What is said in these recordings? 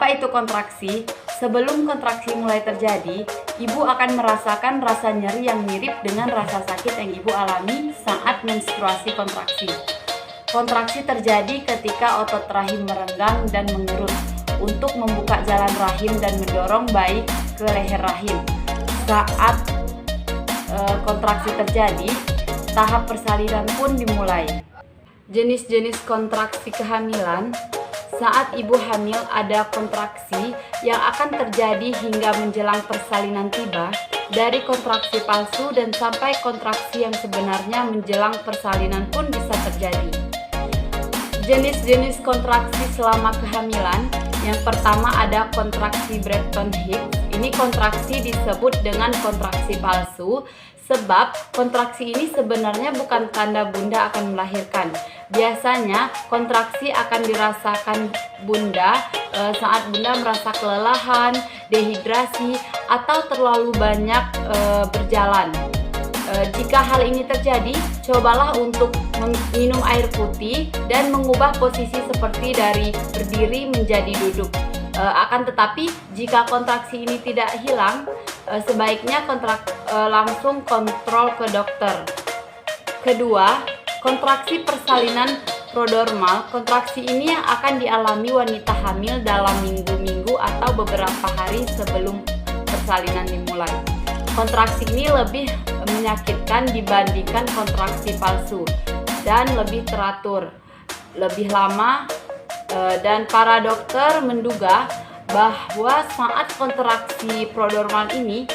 Apa itu kontraksi? Sebelum kontraksi mulai terjadi, ibu akan merasakan rasa nyeri yang mirip dengan rasa sakit yang ibu alami saat menstruasi kontraksi. Kontraksi terjadi ketika otot rahim merenggang dan mengerut untuk membuka jalan rahim dan mendorong bayi ke leher rahim. Saat kontraksi terjadi, tahap persalinan pun dimulai. Jenis-jenis kontraksi kehamilan. Saat ibu hamil ada kontraksi yang akan terjadi hingga menjelang persalinan tiba, dari kontraksi palsu dan sampai kontraksi yang sebenarnya menjelang persalinan pun bisa terjadi. Jenis-jenis kontraksi selama kehamilan. Yang pertama ada kontraksi Braxton Hicks. Ini kontraksi disebut dengan kontraksi palsu sebab kontraksi ini sebenarnya bukan tanda bunda akan melahirkan. Biasanya kontraksi akan dirasakan bunda saat bunda merasa kelelahan, dehidrasi, atau terlalu banyak berjalan. Jika hal ini terjadi, cobalah untuk minum air putih dan mengubah posisi seperti dari berdiri menjadi duduk. Akan tetapi, jika kontraksi ini tidak hilang, sebaiknya langsung kontrol ke dokter. Kedua, kontraksi persalinan prodromal. Kontraksi ini yang akan dialami wanita hamil dalam minggu-minggu atau beberapa hari sebelum persalinan dimulai. Kontraksi ini lebih menyakitkan dibandingkan kontraksi palsu dan lebih teratur, lebih lama, dan para dokter menduga bahwa saat kontraksi prodromal ini,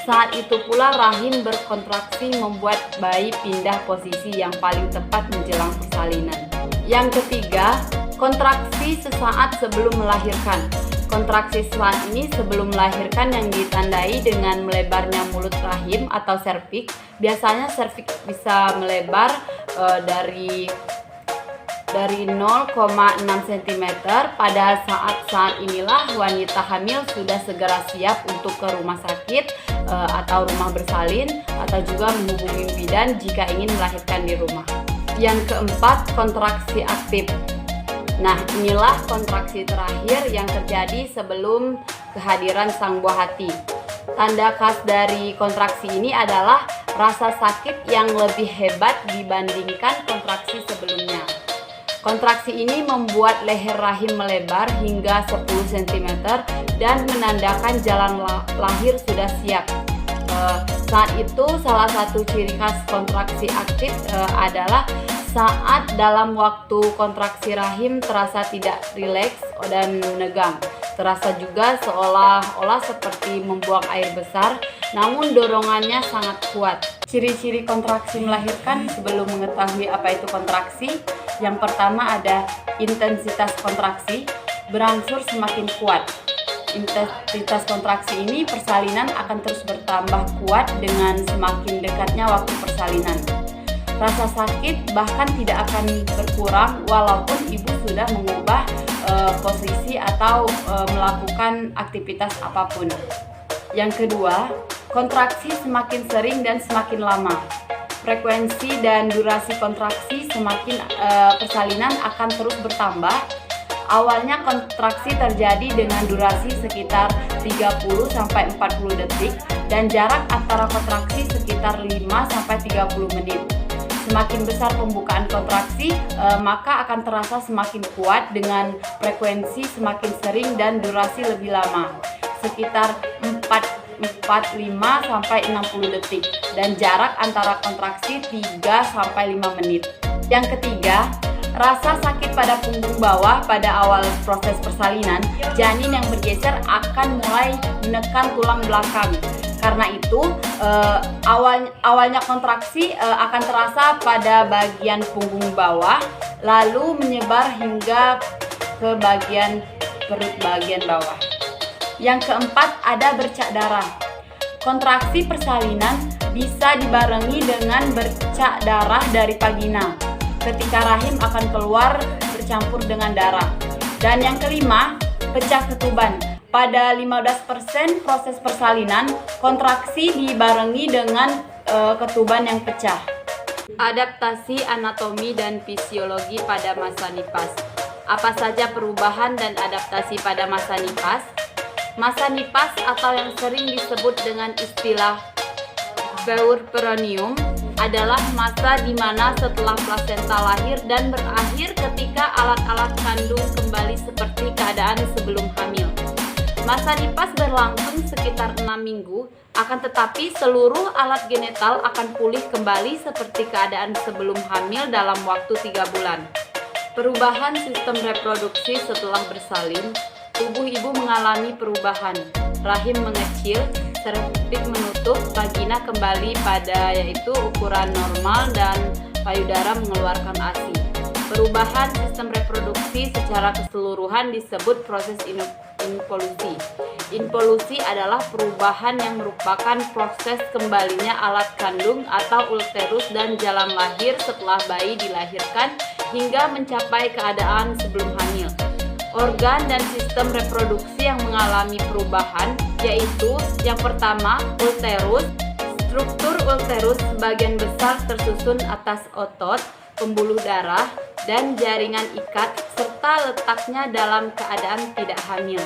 saat itu pula rahim berkontraksi membuat bayi pindah posisi yang paling tepat menjelang persalinan. Yang ketiga, kontraksi sesaat sebelum melahirkan. Kontraksi sesaat ini sebelum melahirkan yang ditandai dengan melebarnya mulut rahim atau serviks. Biasanya serviks bisa melebar dari 0,6 cm. Pada saat inilah wanita hamil sudah segera siap untuk ke rumah sakit atau rumah bersalin, atau juga menghubungi bidan jika ingin melahirkan di rumah. Yang keempat, kontraksi aktif. Nah, inilah kontraksi terakhir yang terjadi sebelum kehadiran sang buah hati. Tanda khas dari kontraksi ini adalah rasa sakit yang lebih hebat dibandingkan kontraksi sebelumnya. Kontraksi ini membuat leher rahim melebar hingga 10 cm dan menandakan jalan lahir sudah siap. Saat itu salah satu ciri khas kontraksi aktif adalah saat dalam waktu kontraksi rahim terasa tidak rileks dan menegang. Terasa juga seolah-olah seperti membuang air besar, namun dorongannya sangat kuat. Ciri-ciri kontraksi melahirkan. Sebelum mengetahui apa itu kontraksi, yang pertama ada intensitas kontraksi, berangsur semakin kuat. Intensitas kontraksi ini persalinan akan terus bertambah kuat dengan semakin dekatnya waktu persalinan. Rasa sakit bahkan tidak akan berkurang walaupun ibu sudah mengubah posisi atau melakukan aktivitas apapun. Yang kedua, kontraksi semakin sering dan semakin lama. Frekuensi dan durasi kontraksi semakin persalinan akan terus bertambah. Awalnya kontraksi terjadi dengan durasi sekitar 30-40 detik dan jarak antara kontraksi sekitar 5-30 menit. Semakin besar pembukaan kontraksi, maka akan terasa semakin kuat dengan frekuensi semakin sering dan durasi lebih lama, sekitar 45-60 detik, dan jarak antara kontraksi 3-5 menit. Yang ketiga, rasa sakit pada punggung bawah pada awal proses persalinan. Janin yang bergeser akan mulai menekan tulang belakang. Karena itu awalnya kontraksi akan terasa pada bagian punggung bawah, lalu menyebar hingga ke bagian perut bagian bawah. Yang keempat, ada bercak darah. Kontraksi persalinan bisa dibarengi dengan bercak darah dari vagina ketika rahim akan keluar bercampur dengan darah. Dan yang kelima, pecah ketuban. Pada 15% proses persalinan, kontraksi dibarengi dengan ketuban yang pecah. Adaptasi anatomi dan fisiologi pada masa nifas. Apa saja perubahan dan adaptasi pada masa nifas? Masa nifas atau yang sering disebut dengan istilah puerperineum adalah masa di mana setelah plasenta lahir dan berakhir ketika alat-alat kandung kembali seperti keadaan sebelum hamil. Masa nifas berlangsung sekitar 6 minggu, akan tetapi seluruh alat genetal akan pulih kembali seperti keadaan sebelum hamil dalam waktu 3 bulan. Perubahan sistem reproduksi setelah bersalin, tubuh ibu mengalami perubahan. Rahim mengecil, serviks menutup, vagina kembali pada yaitu ukuran normal dan payudara mengeluarkan ASI. Perubahan sistem reproduksi secara keseluruhan disebut proses involusi. Involusi adalah perubahan yang merupakan proses kembalinya alat kandung atau uterus dan jalan lahir setelah bayi dilahirkan hingga mencapai keadaan sebelum hamil. Organ dan sistem reproduksi yang mengalami perubahan yaitu yang pertama uterus. Struktur uterus sebagian besar tersusun atas otot, pembuluh darah, dan jaringan ikat serta letaknya dalam keadaan tidak hamil.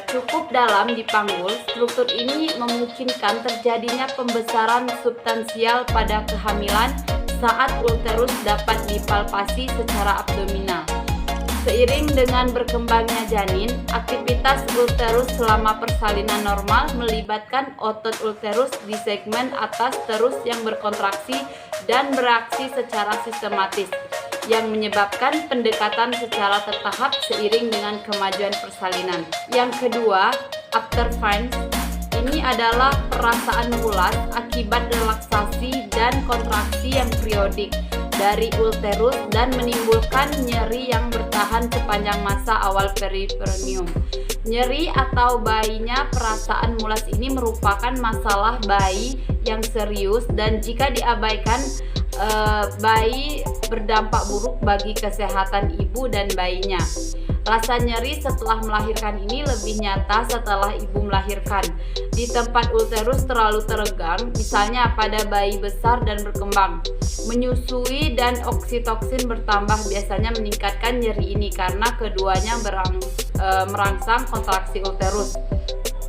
Cukup dalam di panggul, struktur ini memungkinkan terjadinya pembesaran substansial pada kehamilan saat uterus dapat dipalpasi secara abdominal. Seiring dengan berkembangnya janin, aktivitas uterus selama persalinan normal melibatkan otot uterus di segmen atas terus yang berkontraksi dan bereaksi secara sistematis, yang menyebabkan pendekatan secara bertahap seiring dengan kemajuan persalinan. Yang kedua, afterfinds. Ini adalah perasaan mulas akibat relaksasi dan kontraksi yang periodik dari uterus dan menimbulkan nyeri yang bertahan sepanjang masa awal perineum. Nyeri atau bayinya perasaan mulas ini merupakan masalah bayi yang serius dan jika diabaikan bayi berdampak buruk bagi kesehatan ibu dan bayinya. Rasa nyeri setelah melahirkan ini lebih nyata setelah ibu melahirkan. Di tempat uterus terlalu teregang, misalnya pada bayi besar dan berkembang. Menyusui dan oksitoksin bertambah biasanya meningkatkan nyeri ini karena keduanya merangsang kontraksi uterus.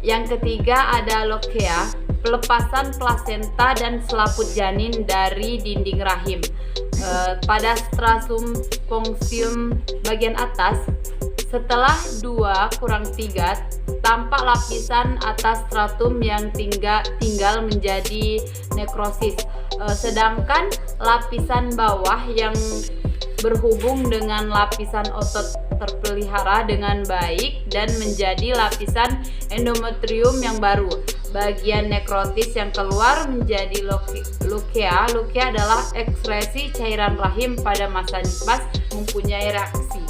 Yang ketiga ada lochia, pelepasan plasenta dan selaput janin dari dinding rahim. Pada stratum spongium bagian atas, setelah 2-3 tampak lapisan atas stratum yang tinggal menjadi nekrosis, sedangkan lapisan bawah yang berhubung dengan lapisan otot terpelihara dengan baik dan menjadi lapisan endometrium yang baru. Bagian nekrotis yang keluar menjadi lochia. Lochia adalah ekskresi cairan rahim pada masa nifas mempunyai reaksi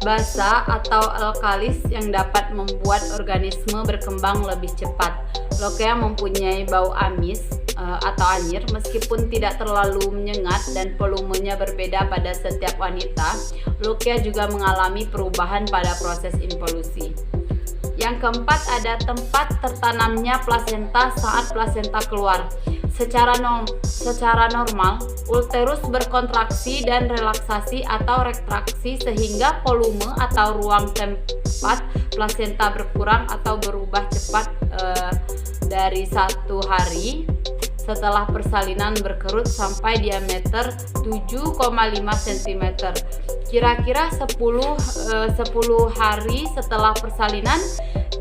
basa atau alkalis yang dapat membuat organisme berkembang lebih cepat. Lochia mempunyai bau amis atau anyir meskipun tidak terlalu menyengat dan volumenya berbeda pada setiap wanita. Lochia juga mengalami perubahan pada proses involusi. Yang keempat ada tempat tertanamnya plasenta saat plasenta keluar. Secara normal, uterus berkontraksi dan relaksasi atau retraksi sehingga volume atau ruang tempat plasenta berkurang atau berubah cepat dari 1 hari setelah persalinan berkerut sampai diameter 7,5 cm. Kira-kira 10 hari setelah persalinan,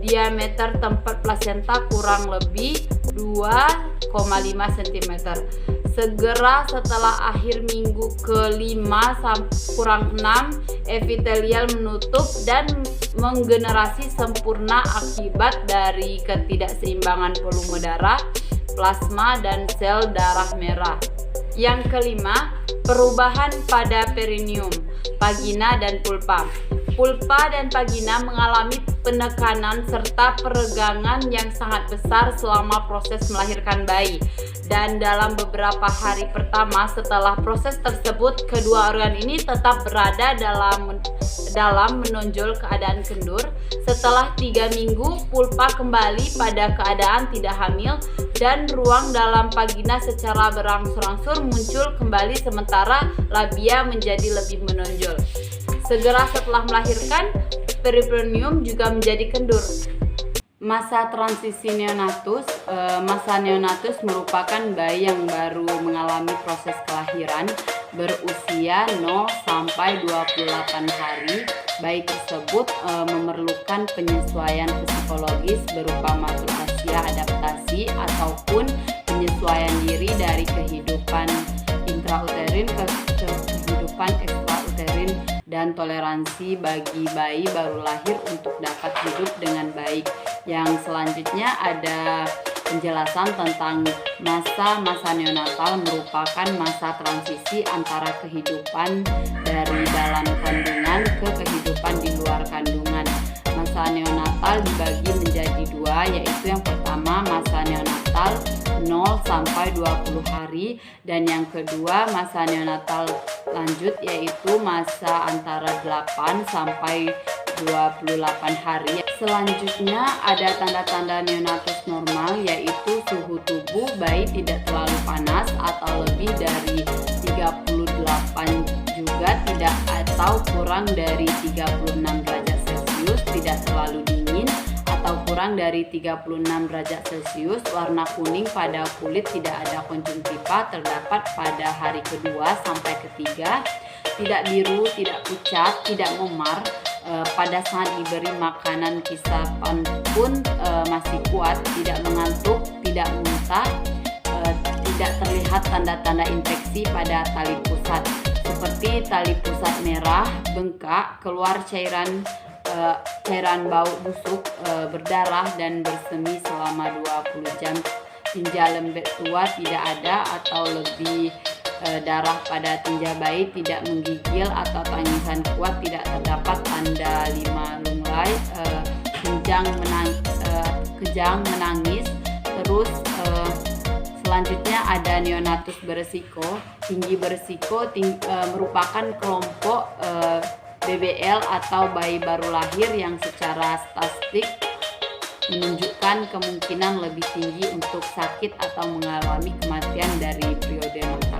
diameter tempat plasenta kurang lebih 2,5 cm. Segera setelah akhir minggu ke-5 kurang 6, epitelial menutup dan menggenerasi sempurna akibat dari ketidakseimbangan volume darah, plasma, dan sel darah merah. Yang kelima, perubahan pada perineum, vagina, dan pulpa. Pulpa dan vagina mengalami penekanan serta peregangan yang sangat besar selama proses melahirkan bayi. Dan dalam beberapa hari pertama setelah proses tersebut, kedua organ ini tetap berada dalam menonjol keadaan kendur. Setelah 3 minggu, pulpa kembali pada keadaan tidak hamil dan ruang dalam vagina secara berangsur-angsur muncul kembali sementara labia menjadi lebih menonjol. Segera setelah melahirkan, peritoneum juga menjadi kendur. Masa transisi neonatus. Masa neonatus merupakan bayi yang baru mengalami proses kelahiran berusia 0 sampai 28 hari. Bayi tersebut memerlukan penyesuaian psikologis berupa maturasi adaptasi ataupun penyesuaian diri dari kehidupan intrauterin ke kehidupan ekstrauterin dan toleransi bagi bayi baru lahir untuk dapat hidup dengan baik. Yang selanjutnya ada penjelasan tentang masa neonatal merupakan masa transisi antara kehidupan dari dalam kandungan ke kehidupan di luar kandungan. Masa neonatal dibagi menjadi dua, yaitu yang pertama masa neonatal 0 sampai 20 hari dan yang kedua masa neonatal lanjut, yaitu masa antara 8 sampai 28 hari. Selanjutnya ada tanda-tanda neonatus normal, yaitu suhu tubuh bayi tidak terlalu panas atau lebih dari 38 juga tidak atau kurang dari 36 derajat Celcius, tidak terlalu dingin atau kurang dari 36 derajat Celcius. Warna kuning pada kulit, tidak ada konjungtiva terdapat pada hari kedua sampai ketiga. Tidak biru, tidak pucat, tidak memar. Pada saat diberi makanan kisapan pun masih kuat, tidak mengantuk, tidak muntah, tidak terlihat tanda-tanda infeksi pada tali pusat seperti tali pusat merah, bengkak, keluar cairan bau busuk, berdarah dan bersemi selama 20 jam. Tinja lembek tua tidak ada atau lebih darah pada tinja bayi, tidak menggigil atau tangisan kuat, tidak terdapat tanda 5 lunglai, kejang menangis. Terus selanjutnya ada neonatus beresiko. Tinggi beresiko merupakan kelompok BBL atau bayi baru lahir yang secara statistik menunjukkan kemungkinan lebih tinggi untuk sakit atau mengalami kematian dari periode natal.